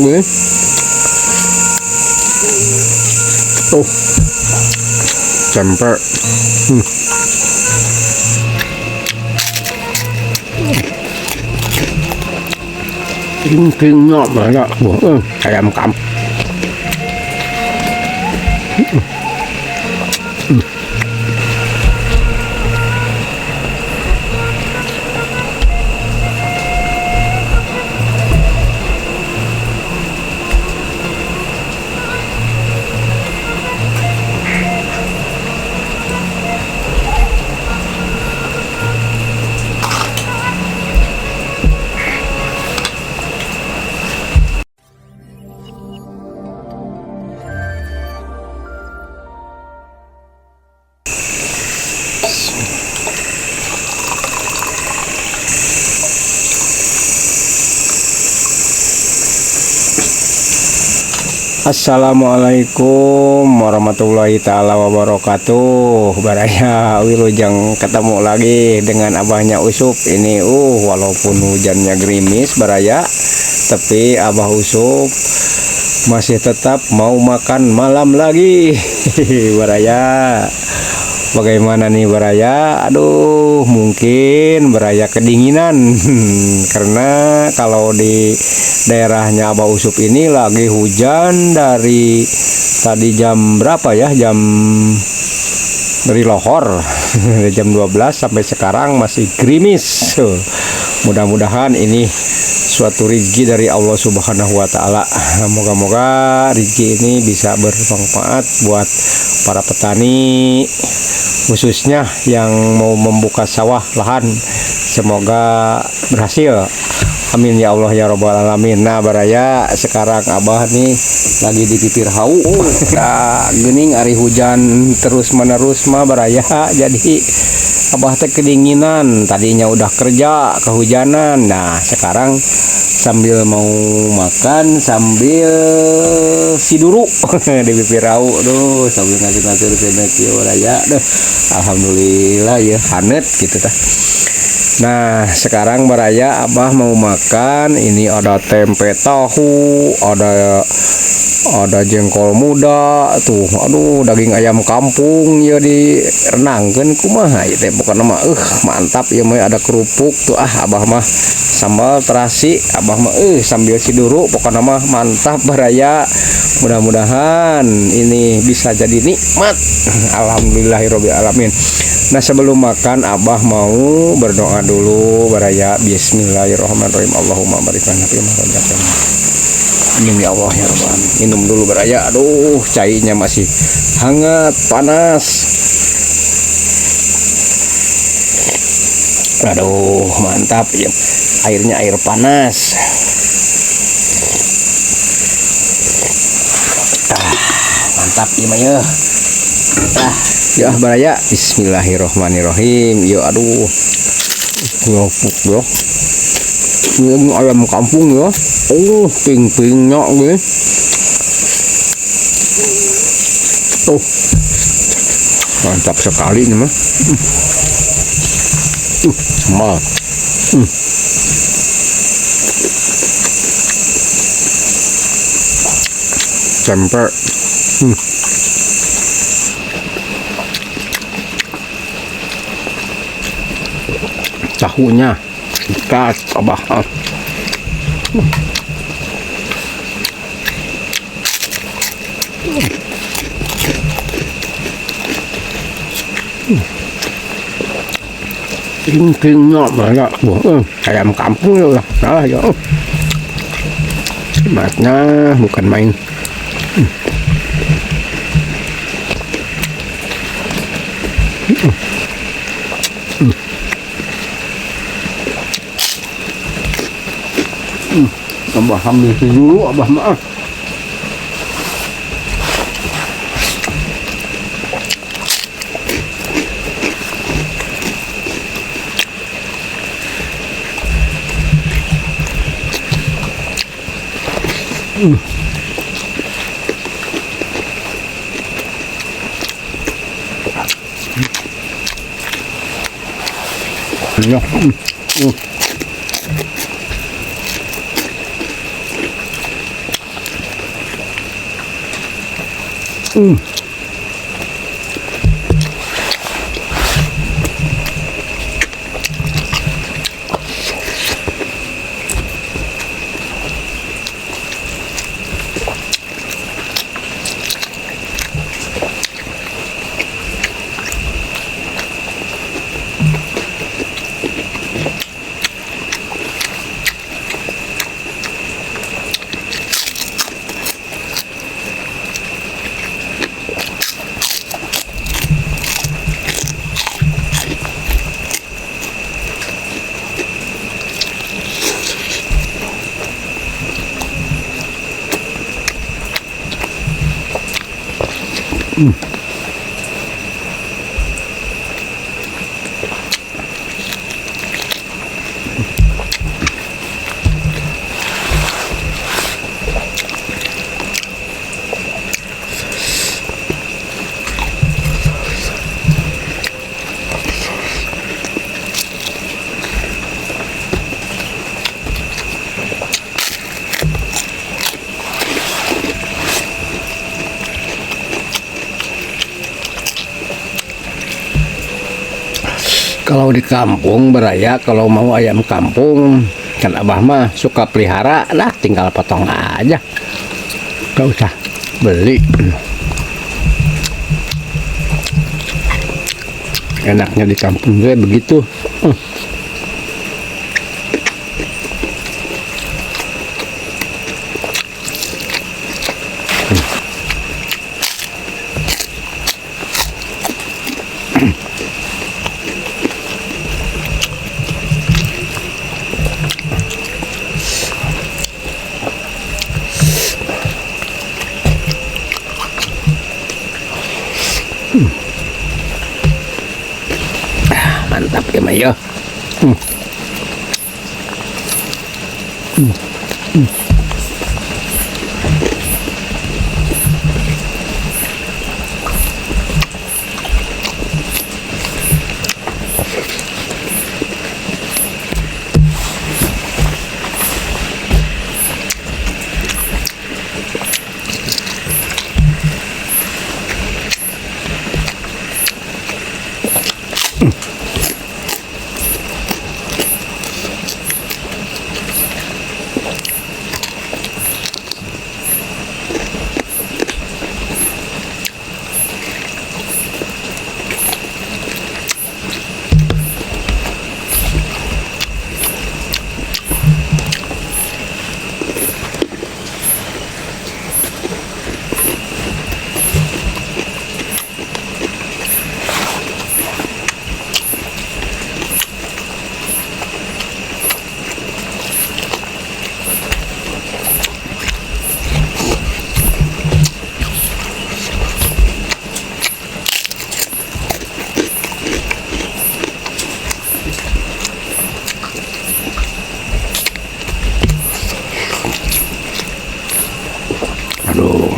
gue. Tuh cemper. Kinh ngọt mà của ayam kampung. Assalamualaikum warahmatullahi ta'ala wabarakatuh. Baraya wilujeng ketemu lagi dengan abahnya Usup ini. Walaupun hujannya gerimis baraya, tapi abah Usup masih tetap mau makan malam lagi. Baraya, bagaimana nih baraya? Aduh, mungkin baraya kedinginan. Karena kalau di daerahnya Abah Usup ini lagi hujan dari tadi jam berapa ya? Dari lohor. Jam 12 sampai sekarang masih gerimis. Mudah-mudahan ini suatu rezeki dari Allah Subhanahu wa taala. Moga-moga rezeki ini bisa bermanfaat buat para petani, khususnya yang mau membuka sawah lahan. Semoga berhasil. Amin ya Allah ya Rabbal alamin. Nah baraya, sekarang abah nih lagi di pipir hau. Gening ari hujan terus menerus mah baraya, jadi abah teh kedinginan. Tadinya udah kerja kehujanan. Nah sekarang sambil mau makan sambil siduru di pipir hau. Duh, sambil ngatur-ngatur kieu baraya. Alhamdulillah ya hanet gitu tah. Nah sekarang baraya abah mau makan. Ini ada tempe tahu, ada jengkol muda tuh. Aduh, daging ayam kampung ya direnangkeun kumaha ieu teh pokona mah mantap ya mah. Ada kerupuk tuh abah mah sambal terasi abah mah sambil siduru pokona mah mantap baraya. Mudah-mudahan ini bisa jadi nikmat. Alhamdulillahirabbil alamin. Nah sebelum makan abah mau berdoa dulu baraya. Bismillahirrahmanirrahim. Allahumma barik lana fi ma razaqtana. Amin ya Allah ya Rabbal alamin. Minum dulu baraya. Aduh, cainya masih hangat panas. Aduh, mantap ya. Airnya air panas. Mantap ya mah ya. Ya baraya. Bismillahirrahmanirrahim. Yo aduh. Ngopuk yo. Ini ayam kampung ya. Ping-pingnya gue. Tuh. Mantap sekali ini mah. Sambal. Tempe. Tahunya ikat abah. Ping-pingnya banyak ayam kampung ya lah ya. Sematnya bukan main. Abah ambil dulu abah maaf. Ya. Kalau di kampung beraya, kalau mau ayam kampung kan abah mah suka pelihara, lah tinggal potong aja, gak usah beli. Enaknya di kampung gue begitu. Mantap ya Mayo. Aduh.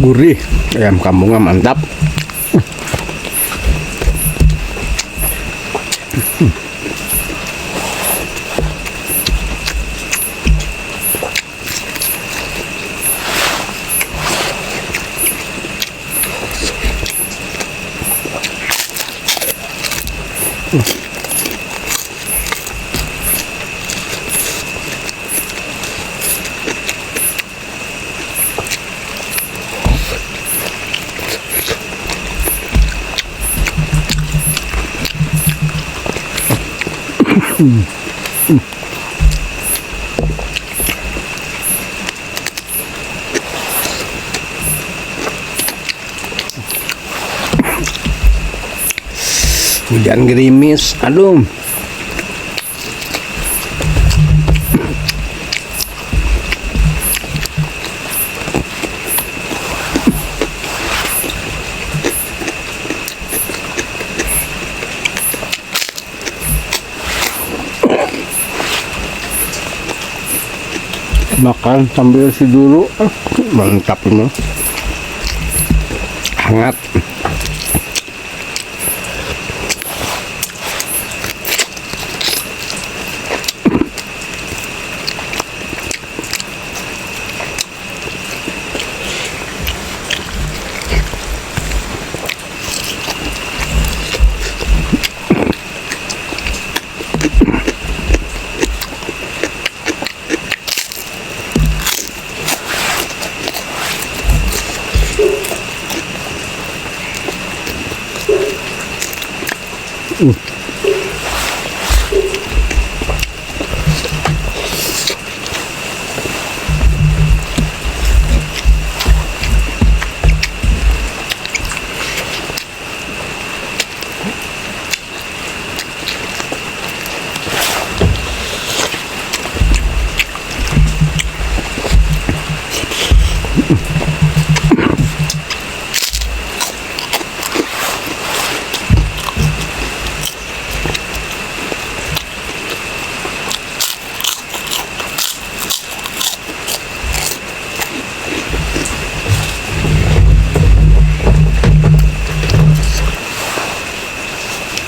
Gurih, ayam kampungnya mantap. Hujan gerimis, aduh. Makan sambil si dulu, mantap ini, hangat.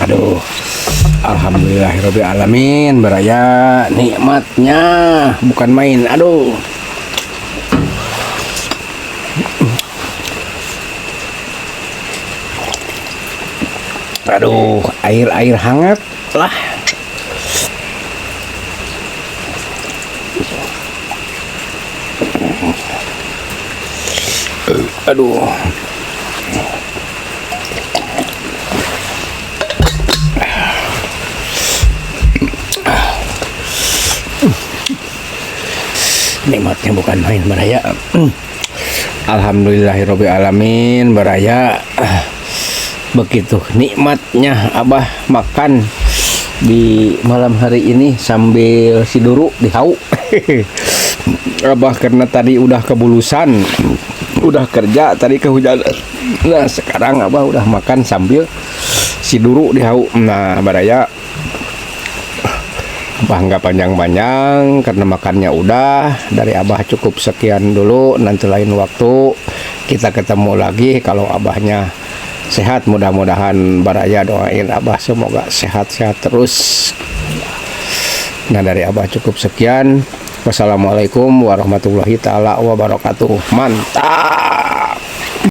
Aduh, alhamdulillahirabbil alamin, beraya nikmatnya bukan main. Aduh. Aduh, air hangat lah. Aduh. Nikmatnya bukan main, beraya. Alhamdulillahirabbil alamin, beraya. Begitu nikmatnya Abah makan di malam hari ini sambil siduru di hau. Abah karena tadi udah kebulusan, udah kerja tadi kehujanan. Nah sekarang Abah udah makan sambil siduru di hau. Nah beraya Abah nggak panjang-panjang karena makannya udah. Dari Abah cukup sekian dulu, nanti lain waktu kita ketemu lagi kalau Abahnya sehat. Mudah-mudahan baraya doain Abah semoga sehat-sehat terus. Nah dari Abah cukup sekian. Wassalamualaikum warahmatullahi taala wabarakatuh. Mantap.